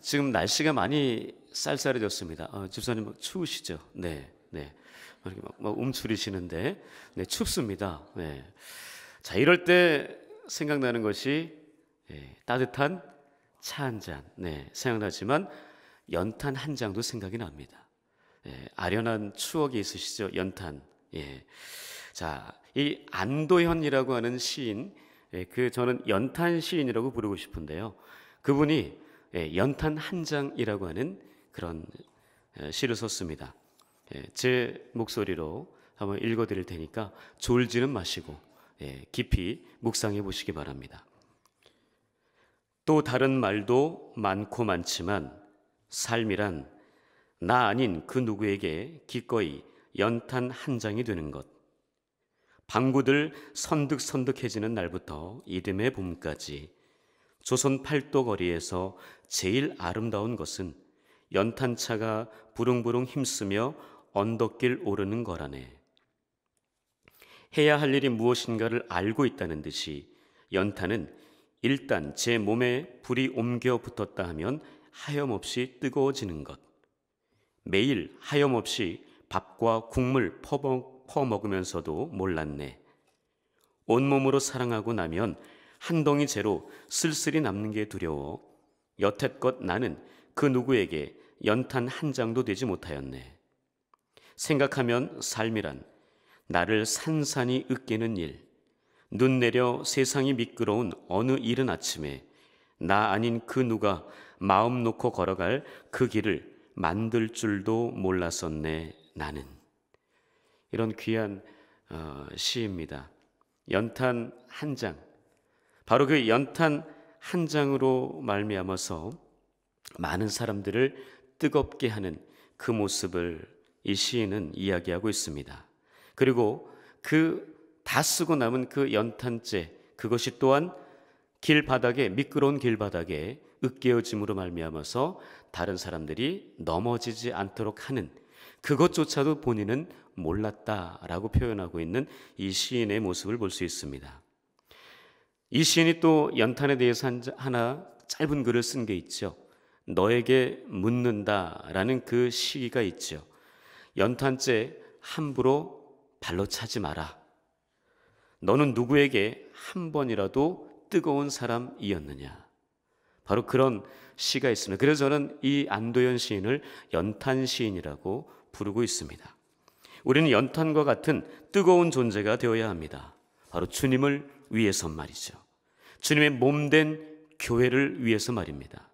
지금 날씨가 많이 쌀쌀해졌습니다. 집사님 추우시죠? 네, 네. 이렇게 막 움츠리시는데, 네, 춥습니다. 네. 자, 이럴 때 생각나는 것이 따뜻한 차 한 잔. 네, 생각나지만 연탄 한 장도 생각이 납니다. 아련한 추억이 있으시죠? 연탄. 예. 자, 이 안도현이라고 하는 시인, 저는 연탄 시인이라고 부르고 싶은데요. 그분이 연탄 한 장이라고 하는 그런 시를 썼습니다. 제 목소리로 한번 읽어드릴 테니까 졸지는 마시고 깊이 묵상해 보시기 바랍니다. 또 다른 말도 많고 많지만 삶이란 나 아닌 그 누구에게 기꺼이 연탄 한 장이 되는 것. 방구들 선득선득해지는 날부터 이듬해 봄까지 조선 팔도 거리에서 제일 아름다운 것은 연탄차가 부릉부릉 힘쓰며 언덕길 오르는 거라네. 해야 할 일이 무엇인가를 알고 있다는 듯이 연탄은 일단 제 몸에 불이 옮겨 붙었다 하면 하염없이 뜨거워지는 것. 매일 하염없이 밥과 국물 퍼먹으면서도 몰랐네. 온몸으로 사랑하고 나면 한 덩이 재로 쓸쓸히 남는 게 두려워 여태껏 나는 그 누구에게 연탄 한 장도 되지 못하였네. 생각하면 삶이란 나를 산산이 으깨는 일, 눈 내려 세상이 미끄러운 어느 이른 아침에 나 아닌 그 누가 마음 놓고 걸어갈 그 길을 만들 줄도 몰랐었네 나는. 이런 귀한 시입니다. 연탄 한 장. 바로 그 연탄 한 장으로 말미암아서 많은 사람들을 뜨겁게 하는 그 모습을 이 시인은 이야기하고 있습니다. 그리고 그 다 쓰고 남은 그 연탄재, 그것이 또한 길바닥에, 미끄러운 길바닥에 으깨어짐으로 말미암아서 다른 사람들이 넘어지지 않도록 하는 그것조차도 본인은 몰랐다라고 표현하고 있는 이 시인의 모습을 볼 수 있습니다. 이 시인이 또 연탄에 대해서 하나 짧은 글을 쓴 게 있죠. 너에게 묻는다라는 그 시가 있죠. 연탄재 함부로 발로 차지 마라. 너는 누구에게 한 번이라도 뜨거운 사람이었느냐. 바로 그런 시가 있습니다. 그래서 저는 이 안도현 시인을 연탄 시인이라고 부르고 있습니다. 우리는 연탄과 같은 뜨거운 존재가 되어야 합니다. 바로 주님을 위해서 말이죠. 주님의 몸된 교회를 위해서 말입니다.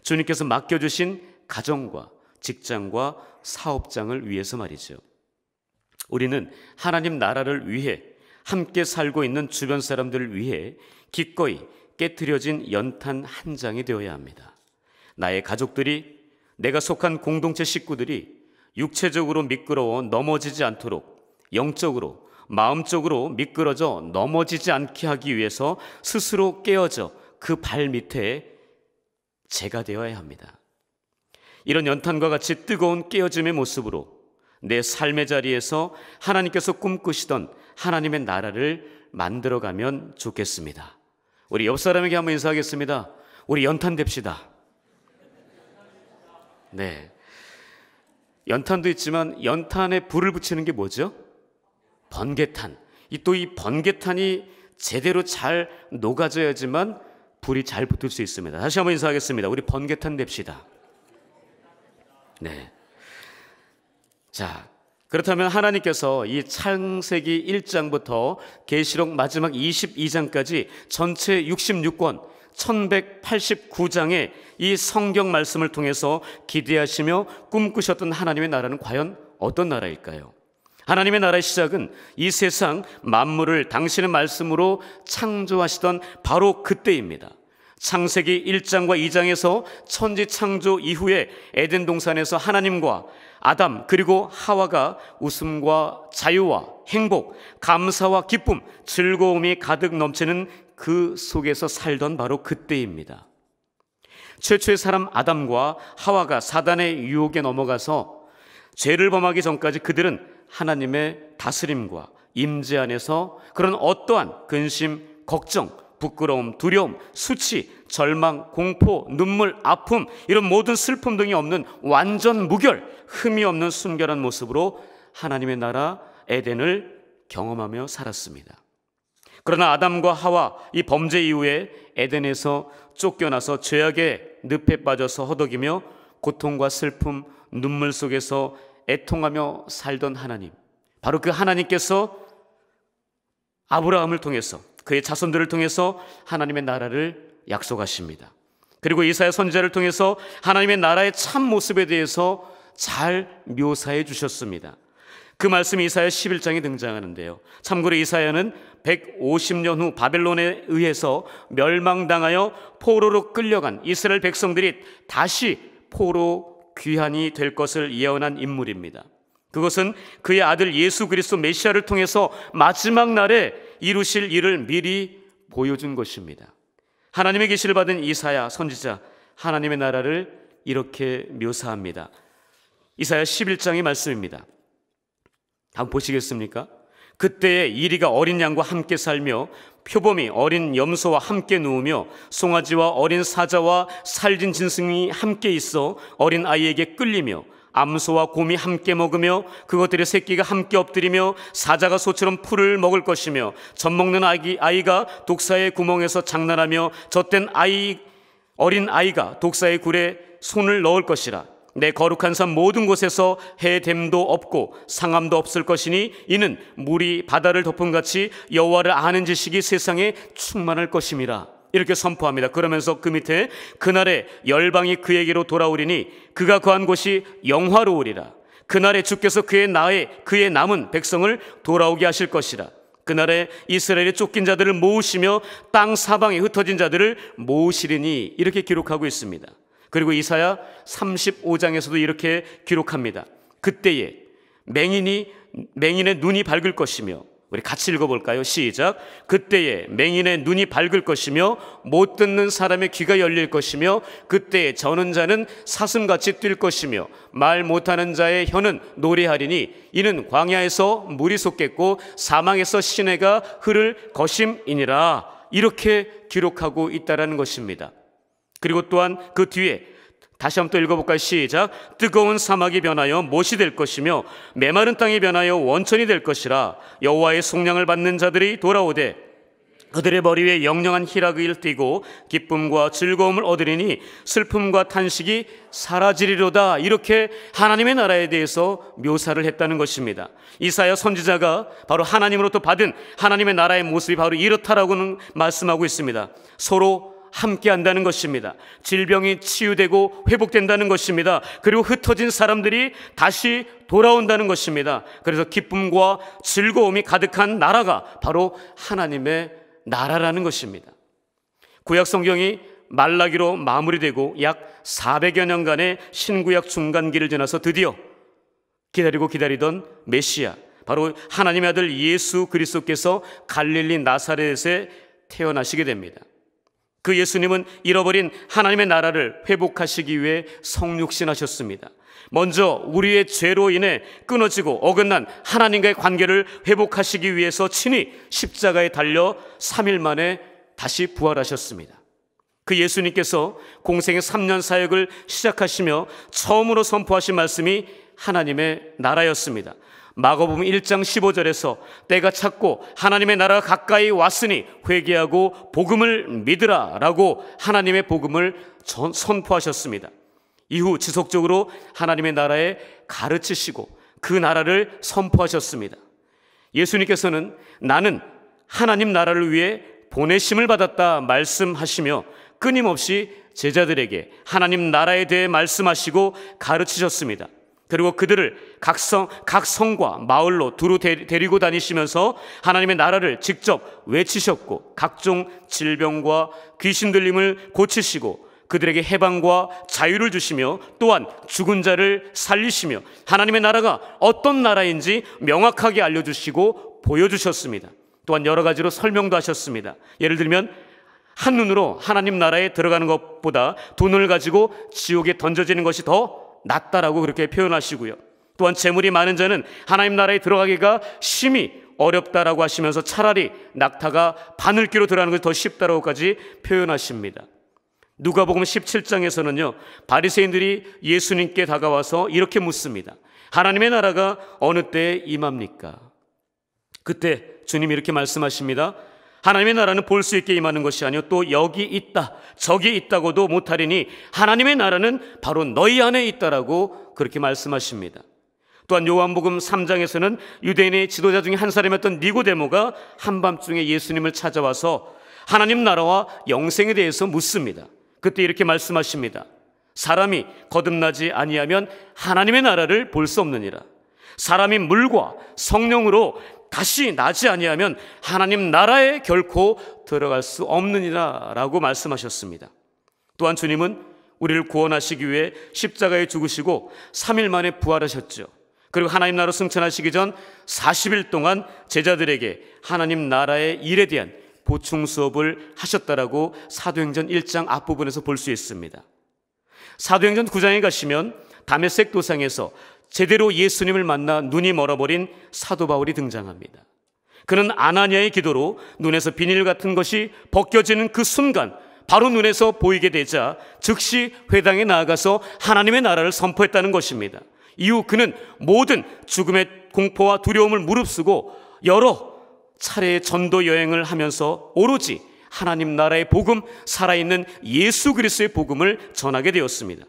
주님께서 맡겨주신 가정과 직장과 사업장을 위해서 말이죠. 우리는 하나님 나라를 위해 함께 살고 있는 주변 사람들을 위해 기꺼이 깨트려진 연탄 한 장이 되어야 합니다. 나의 가족들이, 내가 속한 공동체 식구들이 육체적으로 미끄러워 넘어지지 않도록 영적으로, 마음적으로 미끄러져 넘어지지 않게 하기 위해서 스스로 깨어져 그 발 밑에 재가 되어야 합니다. 이런 연탄과 같이 뜨거운 깨어짐의 모습으로 내 삶의 자리에서 하나님께서 꿈꾸시던 하나님의 나라를 만들어가면 좋겠습니다. 우리 옆 사람에게 한번 인사하겠습니다. 우리 연탄 됩시다. 네, 연탄도 있지만 연탄에 불을 붙이는 게 뭐죠? 번개탄. 또 이 번개탄이 제대로 잘 녹아져야지만 불이 잘 붙을 수 있습니다. 다시 한번 인사하겠습니다. 우리 번개탄 됩시다. 네. 자, 그렇다면 하나님께서 이 창세기 1장부터 계시록 마지막 22장까지 전체 66권 1189장의 이 성경 말씀을 통해서 기대하시며 꿈꾸셨던 하나님의 나라는 과연 어떤 나라일까요? 하나님의 나라의 시작은 이 세상 만물을 당신의 말씀으로 창조하시던 바로 그때입니다. 창세기 1장과 2장에서 천지 창조 이후에 에덴 동산에서 하나님과 아담 그리고 하와가 웃음과 자유와 행복, 감사와 기쁨, 즐거움이 가득 넘치는 그 속에서 살던 바로 그때입니다. 최초의 사람 아담과 하와가 사단의 유혹에 넘어가서 죄를 범하기 전까지 그들은 하나님의 다스림과 임재 안에서 그런 어떠한 근심, 걱정, 부끄러움, 두려움, 수치, 절망, 공포, 눈물, 아픔, 이런 모든 슬픔 등이 없는 완전 무결, 흠이 없는 순결한 모습으로 하나님의 나라 에덴을 경험하며 살았습니다. 그러나 아담과 하와 이 범죄 이후에 에덴에서 쫓겨나서 죄악의 늪에 빠져서 허덕이며 고통과 슬픔, 눈물 속에서 애통하며 살던 하나님, 바로 그 하나님께서 아브라함을 통해서, 그의 자손들을 통해서 하나님의 나라를 약속하십니다. 그리고 이사야 선지자를 통해서 하나님의 나라의 참 모습에 대해서 잘 묘사해 주셨습니다. 그 말씀이 이사야 11장에 등장하는데요. 참고로 이사야는 150년 후 바벨론에 의해서 멸망당하여 포로로 끌려간 이스라엘 백성들이 다시 포로 귀환이 될 것을 예언한 인물입니다. 그것은 그의 아들 예수 그리스도 메시아를 통해서 마지막 날에 이루실 일을 미리 보여준 것입니다. 하나님의 계시를 받은 이사야 선지자, 하나님의 나라를 이렇게 묘사합니다. 이사야 11장의 말씀입니다. 한번 보시겠습니까? 그때에 이리가 어린 양과 함께 살며 표범이 어린 염소와 함께 누우며 송아지와 어린 사자와 살진 짐승이 함께 있어 어린 아이에게 끌리며 암소와 곰이 함께 먹으며 그것들의 새끼가 함께 엎드리며 사자가 소처럼 풀을 먹을 것이며 젖먹는 아이가 독사의 구멍에서 장난하며 젖된 어린 아이가 독사의 굴에 손을 넣을 것이라. 내 거룩한 산 모든 곳에서 해됨도 없고 상함도 없을 것이니 이는 물이 바다를 덮음같이 여호와를 아는 지식이 세상에 충만할 것임이라. 이렇게 선포합니다. 그러면서 그 밑에 그날에 열방이 그에게로 돌아오리니 그가 거한 곳이 영화로우리라. 그날에 주께서 그의 남은 백성을 돌아오게 하실 것이라. 그날에 이스라엘의 쫓긴 자들을 모으시며 땅 사방에 흩어진 자들을 모으시리니. 이렇게 기록하고 있습니다. 그리고 이사야 35장에서도 이렇게 기록합니다. 그때에 맹인의 눈이 밝을 것이며, 우리 같이 읽어볼까요? 시작. 그때에 맹인의 눈이 밝을 것이며 못 듣는 사람의 귀가 열릴 것이며 그때에 저는 자는 사슴같이 뛸 것이며 말 못하는 자의 혀는 노래하리니 이는 광야에서 물이 솟겠고 사망에서 시내가 흐를 것임이니라. 이렇게 기록하고 있다라는 것입니다. 그리고 또한 그 뒤에 다시 한번 또 읽어볼까요? 시작. 뜨거운 사막이 변하여 못이 될 것이며 메마른 땅이 변하여 원천이 될 것이라. 여호와의 속량을 받는 자들이 돌아오되 그들의 머리 위에 영영한 희락을 띠고 기쁨과 즐거움을 얻으리니 슬픔과 탄식이 사라지리로다. 이렇게 하나님의 나라에 대해서 묘사를 했다는 것입니다. 이사야 선지자가 바로 하나님으로부터 받은 하나님의 나라의 모습이 바로 이렇다라고는 말씀하고 있습니다. 서로 함께 한다는 것입니다. 질병이 치유되고 회복된다는 것입니다. 그리고 흩어진 사람들이 다시 돌아온다는 것입니다. 그래서 기쁨과 즐거움이 가득한 나라가 바로 하나님의 나라라는 것입니다. 구약 성경이 말라기로 마무리되고 약 400여 년간의 신구약 중간기를 지나서 드디어 기다리던 메시아, 바로 하나님의 아들 예수 그리스도께서 갈릴리 나사렛에 태어나시게 됩니다. 그 예수님은 잃어버린 하나님의 나라를 회복하시기 위해 성육신하셨습니다. 먼저 우리의 죄로 인해 끊어지고 어긋난 하나님과의 관계를 회복하시기 위해서 친히 십자가에 달려 3일 만에 다시 부활하셨습니다. 그 예수님께서 공생의 3년 사역을 시작하시며 처음으로 선포하신 말씀이 하나님의 나라였습니다. 마가복음 1장 15절에서 때가 찼고 하나님의 나라가 가까이 왔으니 회개하고 복음을 믿으라 라고 하나님의 복음을 선포하셨습니다. 이후 지속적으로 하나님의 나라에 가르치시고 그 나라를 선포하셨습니다. 예수님께서는 나는 하나님 나라를 위해 보내심을 받았다 말씀하시며 끊임없이 제자들에게 하나님 나라에 대해 말씀하시고 가르치셨습니다. 그리고 그들을 각 성과 마을로 두루 데리고 다니시면서 하나님의 나라를 직접 외치셨고 각종 질병과 귀신 들림을 고치시고 그들에게 해방과 자유를 주시며 또한 죽은 자를 살리시며 하나님의 나라가 어떤 나라인지 명확하게 알려주시고 보여주셨습니다. 또한 여러 가지로 설명도 하셨습니다. 예를 들면 한눈으로 하나님 나라에 들어가는 것보다 돈을 가지고 지옥에 던져지는 것이 더 낫다라고 그렇게 표현하시고요. 또한 재물이 많은 자는 하나님 나라에 들어가기가 심히 어렵다라고 하시면서 차라리 낙타가 바늘귀로 들어가는 것이 더 쉽다라고까지 표현하십니다. 누가복음 17장에서는요, 바리새인들이 예수님께 다가와서 이렇게 묻습니다. 하나님의 나라가 어느 때에 임합니까? 그때 주님이 이렇게 말씀하십니다. 하나님의 나라는 볼 수 있게 임하는 것이 아니요 또 여기 있다 저기 있다고도 못하리니 하나님의 나라는 바로 너희 안에 있다라고 그렇게 말씀하십니다. 또한 요한복음 3장에서는 유대인의 지도자 중에 한 사람이었던 니고데모가 한밤중에 예수님을 찾아와서 하나님 나라와 영생에 대해서 묻습니다. 그때 이렇게 말씀하십니다. 사람이 거듭나지 아니하면 하나님의 나라를 볼 수 없느니라. 사람이 물과 성령으로 다시 나지 아니하면 하나님 나라에 결코 들어갈 수 없느니라 라고 말씀하셨습니다. 또한 주님은 우리를 구원하시기 위해 십자가에 죽으시고 3일 만에 부활하셨죠. 그리고 하나님 나라로 승천하시기 전 40일 동안 제자들에게 하나님 나라의 일에 대한 보충 수업을 하셨다라고 사도행전 1장 앞부분에서 볼 수 있습니다. 사도행전 9장에 가시면 다메섹 도상에서 제대로 예수님을 만나 눈이 멀어버린 사도 바울이 등장합니다. 그는 아나니아의 기도로 눈에서 비닐 같은 것이 벗겨지는 그 순간 바로 눈에서 보이게 되자 즉시 회당에 나아가서 하나님의 나라를 선포했다는 것입니다. 이후 그는 모든 죽음의 공포와 두려움을 무릅쓰고 여러 차례의 전도 여행을 하면서 오로지 하나님 나라의 복음, 살아있는 예수 그리스도의 복음을 전하게 되었습니다.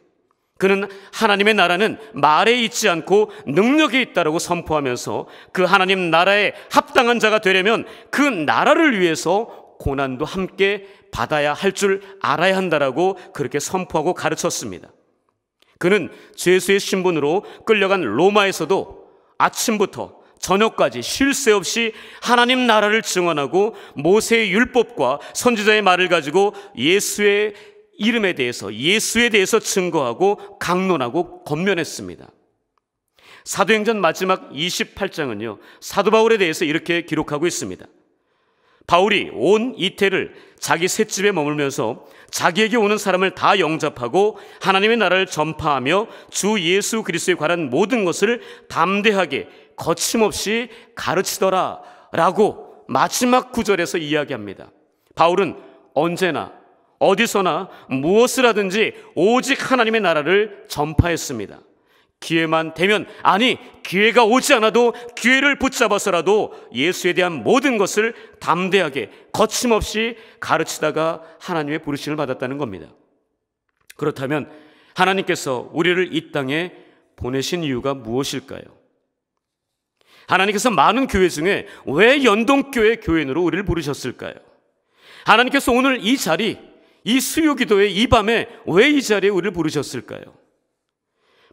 그는 하나님의 나라는 말에 있지 않고 능력에 있다라고 선포하면서 그 하나님 나라에 합당한 자가 되려면 그 나라를 위해서 고난도 함께 받아야 할 줄 알아야 한다라고 그렇게 선포하고 가르쳤습니다. 그는 죄수의 신분으로 끌려간 로마에서도 아침부터 저녁까지 쉴 새 없이 하나님 나라를 증언하고 모세의 율법과 선지자의 말을 가지고 예수의 이름에 대해서, 예수에 대해서 증거하고 강론하고 권면했습니다. 사도행전 마지막 28장은요 사도 바울에 대해서 이렇게 기록하고 있습니다. 바울이 온 이태를 자기 셋집에 머물면서 자기에게 오는 사람을 다 영접하고 하나님의 나라를 전파하며 주 예수 그리스도에 관한 모든 것을 담대하게 거침없이 가르치더라 라고 마지막 구절에서 이야기합니다. 바울은 언제나 어디서나 무엇을 하든지 오직 하나님의 나라를 전파했습니다. 기회만 되면, 아니 기회가 오지 않아도 기회를 붙잡아서라도 예수에 대한 모든 것을 담대하게 거침없이 가르치다가 하나님의 부르심을 받았다는 겁니다. 그렇다면 하나님께서 우리를 이 땅에 보내신 이유가 무엇일까요? 하나님께서 많은 교회 중에 왜 연동교회 교인으로 우리를 부르셨을까요? 하나님께서 오늘 이 자리, 이 수요기도의 이 밤에 왜 이 자리에 우리를 부르셨을까요?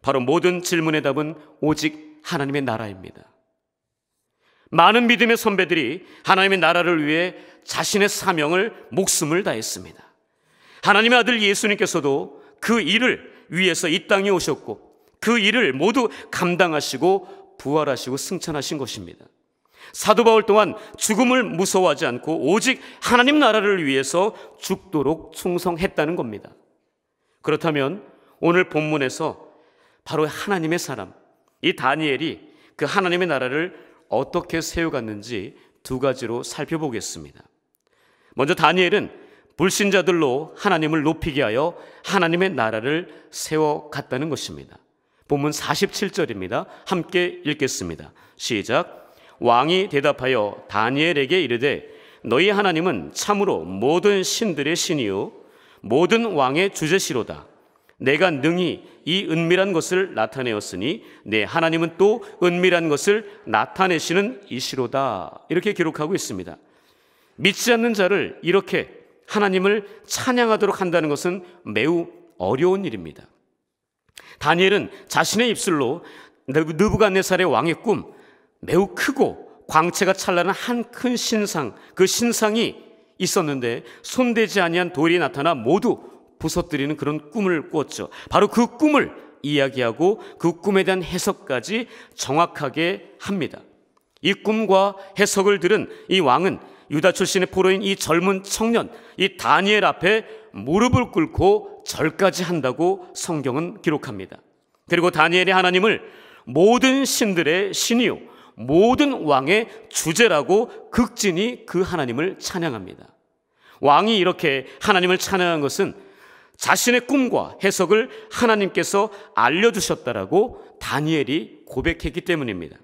바로 모든 질문의 답은 오직 하나님의 나라입니다. 많은 믿음의 선배들이 하나님의 나라를 위해 자신의 사명을, 목숨을 다했습니다. 하나님의 아들 예수님께서도 그 일을 위해서 이 땅에 오셨고 그 일을 모두 감당하시고 부활하시고 승천하신 것입니다. 사도 바울 또한 죽음을 무서워하지 않고 오직 하나님 나라를 위해서 죽도록 충성했다는 겁니다. 그렇다면 오늘 본문에서 바로 하나님의 사람, 이 다니엘이 그 하나님의 나라를 어떻게 세워갔는지 두 가지로 살펴보겠습니다. 먼저 다니엘은 불신자들로 하나님을 높이게 하여 하나님의 나라를 세워갔다는 것입니다. 본문 47절입니다. 함께 읽겠습니다. 시작. 왕이 대답하여 다니엘에게 이르되 너희 하나님은 참으로 모든 신들의 신이요 모든 왕의 주제시로다. 내가 능히 이 은밀한 것을 나타내었으니 내 하나님은 또 은밀한 것을 나타내시는 이시로다. 이렇게 기록하고 있습니다. 믿지 않는 자를 이렇게 하나님을 찬양하도록 한다는 것은 매우 어려운 일입니다. 다니엘은 자신의 입술로 느부갓네살의 왕의 꿈, 매우 크고 광채가 찬란한 한 큰 신상, 그 신상이 있었는데 손대지 아니한 돌이 나타나 모두 부서뜨리는 그런 꿈을 꾸었죠. 바로 그 꿈을 이야기하고 그 꿈에 대한 해석까지 정확하게 합니다. 이 꿈과 해석을 들은 이 왕은 유다 출신의 포로인 이 젊은 청년, 이 다니엘 앞에 무릎을 꿇고 절까지 한다고 성경은 기록합니다. 그리고 다니엘이 하나님을 모든 신들의 신이요 모든 왕의 주제라고 극진히 그 하나님을 찬양합니다. 왕이 이렇게 하나님을 찬양한 것은 자신의 꿈과 해석을 하나님께서 알려주셨다라고 다니엘이 고백했기 때문입니다.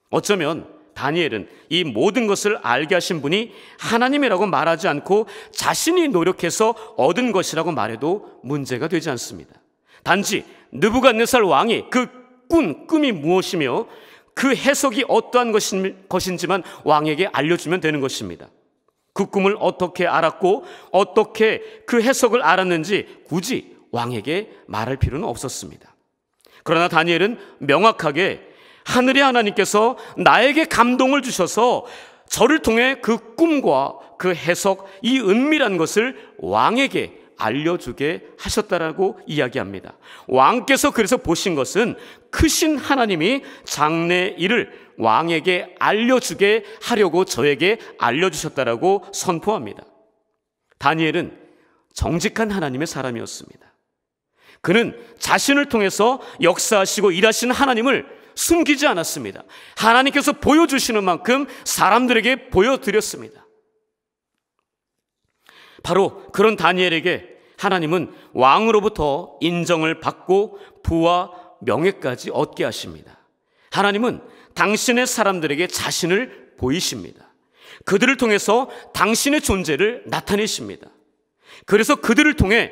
어쩌면 다니엘은 이 모든 것을 알게 하신 분이 하나님이라고 말하지 않고 자신이 노력해서 얻은 것이라고 말해도 문제가 되지 않습니다. 단지 느부갓네살 왕이 그 꿈이 무엇이며 그 해석이 어떠한 것인지만 왕에게 알려주면 되는 것입니다. 그 꿈을 어떻게 알았고 어떻게 그 해석을 알았는지 굳이 왕에게 말할 필요는 없었습니다. 그러나 다니엘은 명확하게 하늘의 하나님께서 나에게 감동을 주셔서 저를 통해 그 꿈과 그 해석, 이 은밀한 것을 왕에게 알려주게 하셨다라고 이야기합니다. 왕께서 그래서 보신 것은 크신 하나님이 장래 일을 왕에게 알려주게 하려고 저에게 알려주셨다라고 선포합니다. 다니엘은 정직한 하나님의 사람이었습니다. 그는 자신을 통해서 역사하시고 일하시는 하나님을 숨기지 않았습니다. 하나님께서 보여주시는 만큼 사람들에게 보여드렸습니다. 바로 그런 다니엘에게 하나님은 왕으로부터 인정을 받고 부와 명예까지 얻게 하십니다. 하나님은 당신의 사람들에게 자신을 보이십니다. 그들을 통해서 당신의 존재를 나타내십니다. 그래서 그들을 통해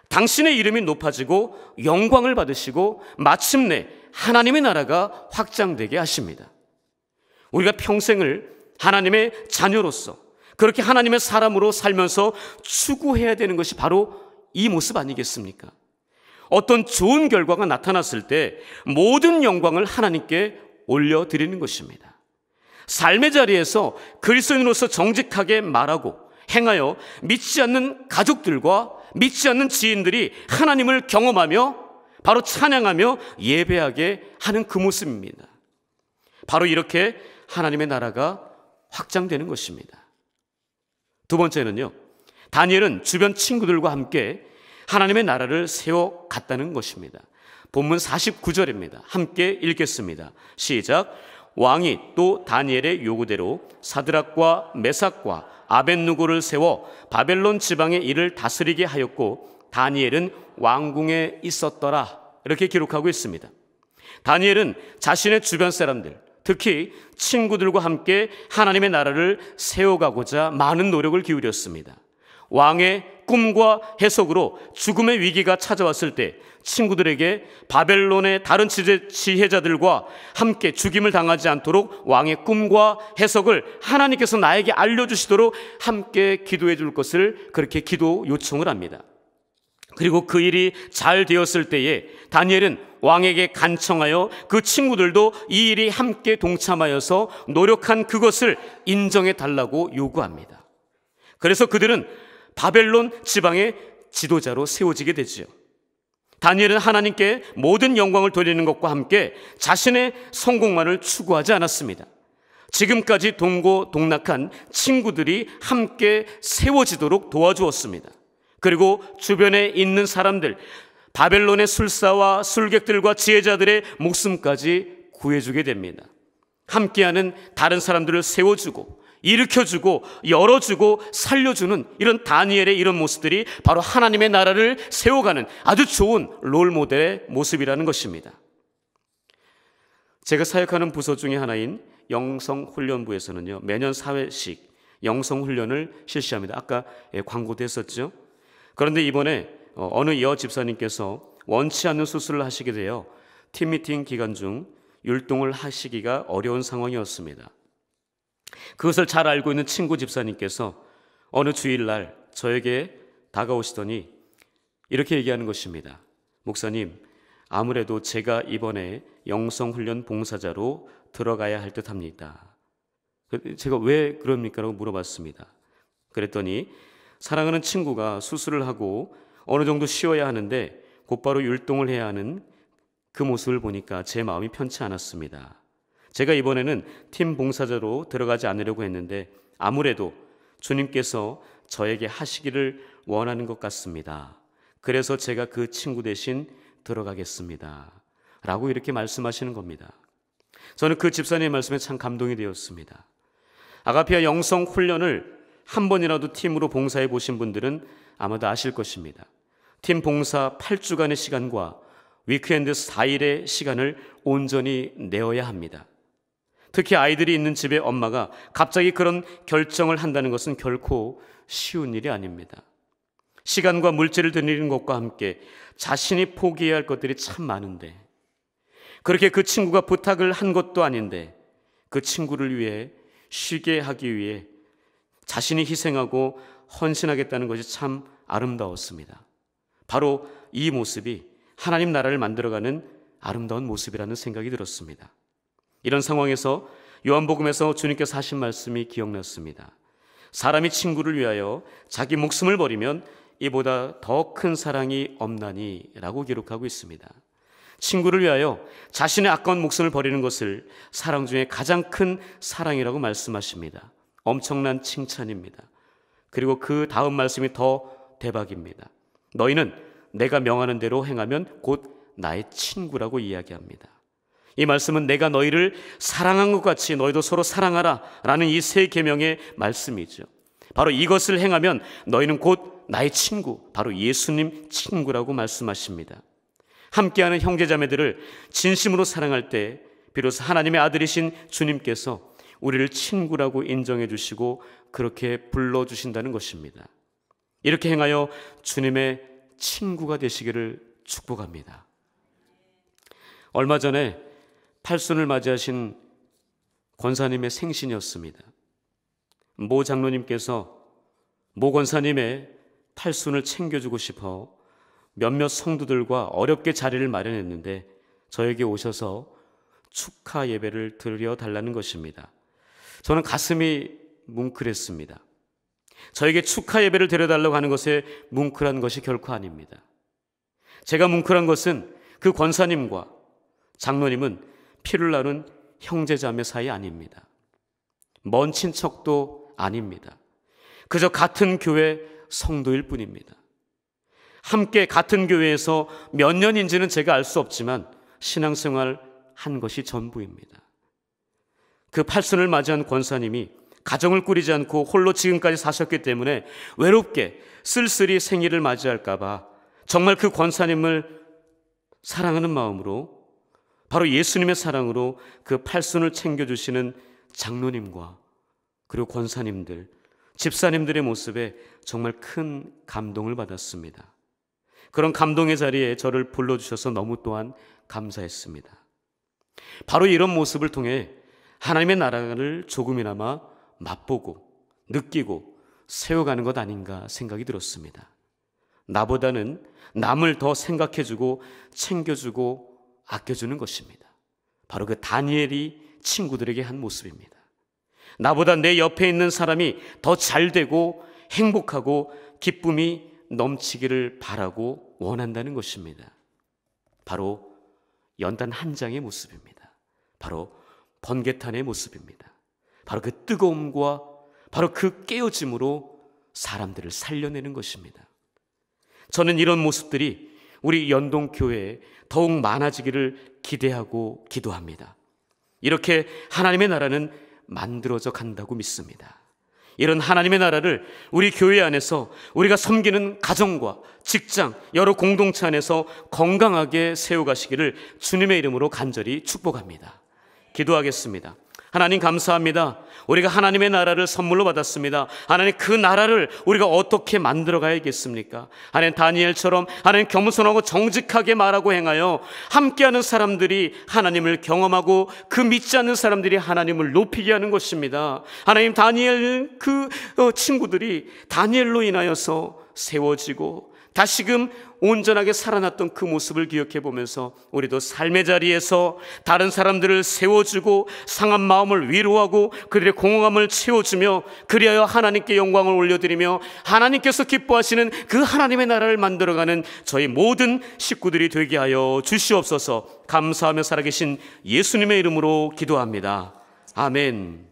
당신의 이름이 높아지고 영광을 받으시고 마침내 하나님의 나라가 확장되게 하십니다. 우리가 평생을 하나님의 자녀로서 그렇게 하나님의 사람으로 살면서 추구해야 되는 것이 바로 이 모습 아니겠습니까? 어떤 좋은 결과가 나타났을 때 모든 영광을 하나님께 올려드리는 것입니다. 삶의 자리에서 그리스도인으로서 정직하게 말하고 행하여 믿지 않는 가족들과 믿지 않는 지인들이 하나님을 경험하며 바로 찬양하며 예배하게 하는 그 모습입니다. 바로 이렇게 하나님의 나라가 확장되는 것입니다. 두 번째는요, 다니엘은 주변 친구들과 함께 하나님의 나라를 세워갔다는 것입니다. 본문 49절입니다. 함께 읽겠습니다. 시작. 왕이 또 다니엘의 요구대로 사드락과 메삭과 아벳누고를 세워 바벨론 지방의 일을 다스리게 하였고 다니엘은 왕궁에 있었더라. 이렇게 기록하고 있습니다. 다니엘은 자신의 주변 사람들, 특히 친구들과 함께 하나님의 나라를 세워가고자 많은 노력을 기울였습니다. 왕의 꿈과 해석으로 죽음의 위기가 찾아왔을 때 친구들에게 바벨론의 다른 지혜자들과 함께 죽임을 당하지 않도록 왕의 꿈과 해석을 하나님께서 나에게 알려주시도록 함께 기도해 줄 것을 그렇게 기도 요청을 합니다. 그리고 그 일이 잘 되었을 때에 다니엘은 왕에게 간청하여 그 친구들도 이 일이 함께 동참하여서 노력한 그것을 인정해 달라고 요구합니다. 그래서 그들은 바벨론 지방의 지도자로 세워지게 되지요. 다니엘은 하나님께 모든 영광을 돌리는 것과 함께 자신의 성공만을 추구하지 않았습니다. 지금까지 동고동락한 친구들이 함께 세워지도록 도와주었습니다. 그리고 주변에 있는 사람들, 바벨론의 술사와 술객들과 지혜자들의 목숨까지 구해주게 됩니다. 함께하는 다른 사람들을 세워주고 일으켜주고 열어주고 살려주는 이런 다니엘의 이런 모습들이 바로 하나님의 나라를 세워가는 아주 좋은 롤모델의 모습이라는 것입니다. 제가 사역하는 부서 중에 하나인 영성훈련부에서는요, 매년 4회씩 영성훈련을 실시합니다. 아까 광고도 했었죠. 그런데 이번에 어느 여 집사님께서 원치 않는 수술을 하시게 되어 팀미팅 기간 중 율동을 하시기가 어려운 상황이었습니다. 그것을 잘 알고 있는 친구 집사님께서 어느 주일날 저에게 다가오시더니 이렇게 얘기하는 것입니다. 목사님, 아무래도 제가 이번에 영성훈련 봉사자로 들어가야 할 듯합니다. 제가 왜 그럽니까? 라고 물어봤습니다. 그랬더니 사랑하는 친구가 수술을 하고 어느 정도 쉬어야 하는데 곧바로 율동을 해야 하는 그 모습을 보니까 제 마음이 편치 않았습니다. 제가 이번에는 팀 봉사자로 들어가지 않으려고 했는데 아무래도 주님께서 저에게 하시기를 원하는 것 같습니다. 그래서 제가 그 친구 대신 들어가겠습니다. 라고 이렇게 말씀하시는 겁니다. 저는 그 집사님의 말씀에 참 감동이 되었습니다. 아가페아 영성 훈련을 한 번이라도 팀으로 봉사해 보신 분들은 아마도 아실 것입니다. 팀 봉사 8주간의 시간과 위크엔드 4일의 시간을 온전히 내어야 합니다. 특히 아이들이 있는 집의 엄마가 갑자기 그런 결정을 한다는 것은 결코 쉬운 일이 아닙니다. 시간과 물질을 들이는 것과 함께 자신이 포기해야 할 것들이 참 많은데, 그렇게 그 친구가 부탁을 한 것도 아닌데 그 친구를 위해 쉬게 하기 위해 자신이 희생하고 헌신하겠다는 것이 참 아름다웠습니다. 바로 이 모습이 하나님 나라를 만들어가는 아름다운 모습이라는 생각이 들었습니다. 이런 상황에서 요한복음에서 주님께서 하신 말씀이 기억났습니다. 사람이 친구를 위하여 자기 목숨을 버리면 이보다 더 큰 사랑이 없나니 라고 기록하고 있습니다. 친구를 위하여 자신의 아까운 목숨을 버리는 것을 사랑 중에 가장 큰 사랑이라고 말씀하십니다. 엄청난 칭찬입니다. 그리고 그 다음 말씀이 더 대박입니다. 너희는 내가 명하는 대로 행하면 곧 나의 친구라고 이야기합니다. 이 말씀은 내가 너희를 사랑한 것 같이 너희도 서로 사랑하라 라는 이 세 계명의 말씀이죠. 바로 이것을 행하면 너희는 곧 나의 친구, 바로 예수님 친구라고 말씀하십니다. 함께하는 형제자매들을 진심으로 사랑할 때 비로소 하나님의 아들이신 주님께서 우리를 친구라고 인정해 주시고 그렇게 불러주신다는 것입니다. 이렇게 행하여 주님의 친구가 되시기를 축복합니다. 얼마 전에 팔순을 맞이하신 권사님의 생신이었습니다. 모 장로님께서 모 권사님의 팔순을 챙겨주고 싶어 몇몇 성도들과 어렵게 자리를 마련했는데 저에게 오셔서 축하 예배를 드려달라는 것입니다. 저는 가슴이 뭉클했습니다. 저에게 축하 예배를 드려달라고 하는 것에 뭉클한 것이 결코 아닙니다. 제가 뭉클한 것은 그 권사님과 장로님은 피를 나눈 형제자매 사이 아닙니다. 먼 친척도 아닙니다. 그저 같은 교회 성도일 뿐입니다. 함께 같은 교회에서 몇 년인지는 제가 알 수 없지만 신앙생활 한 것이 전부입니다. 그 팔순을 맞이한 권사님이 가정을 꾸리지 않고 홀로 지금까지 사셨기 때문에 외롭게 쓸쓸히 생일을 맞이할까 봐 정말 그 권사님을 사랑하는 마음으로, 바로 예수님의 사랑으로 그 팔순을 챙겨주시는 장로님과 그리고 권사님들, 집사님들의 모습에 정말 큰 감동을 받았습니다. 그런 감동의 자리에 저를 불러주셔서 너무 또한 감사했습니다. 바로 이런 모습을 통해 하나님의 나라를 조금이나마 맛보고 느끼고 세워가는 것 아닌가 생각이 들었습니다. 나보다는 남을 더 생각해주고 챙겨주고 아껴주는 것입니다. 바로 그 다니엘이 친구들에게 한 모습입니다. 나보다 내 옆에 있는 사람이 더 잘되고 행복하고 기쁨이 넘치기를 바라고 원한다는 것입니다. 바로 연단 한 장의 모습입니다. 바로 번개탄의 모습입니다. 바로 그 뜨거움과 바로 그 깨어짐으로 사람들을 살려내는 것입니다. 저는 이런 모습들이 우리 연동교회에 더욱 많아지기를 기대하고 기도합니다. 이렇게 하나님의 나라는 만들어져 간다고 믿습니다. 이런 하나님의 나라를 우리 교회 안에서 우리가 섬기는 가정과 직장, 여러 공동체 안에서 건강하게 세워가시기를 주님의 이름으로 간절히 축복합니다. 기도하겠습니다. 하나님 감사합니다. 우리가 하나님의 나라를 선물로 받았습니다. 하나님 그 나라를 우리가 어떻게 만들어 가야겠습니까? 하나님 다니엘처럼 하나님 겸손하고 정직하게 말하고 행하여 함께하는 사람들이 하나님을 경험하고 그 믿지 않는 사람들이 하나님을 높이게 하는 것입니다. 하나님 다니엘 그 친구들이 다니엘로 인하여서 세워지고 다시금 온전하게 살아났던 그 모습을 기억해 보면서 우리도 삶의 자리에서 다른 사람들을 세워주고 상한 마음을 위로하고 그들의 공허함을 채워주며 그리하여 하나님께 영광을 올려드리며 하나님께서 기뻐하시는 그 하나님의 나라를 만들어가는 저희 모든 식구들이 되게 하여 주시옵소서. 감사하며 살아계신 예수님의 이름으로 기도합니다. 아멘.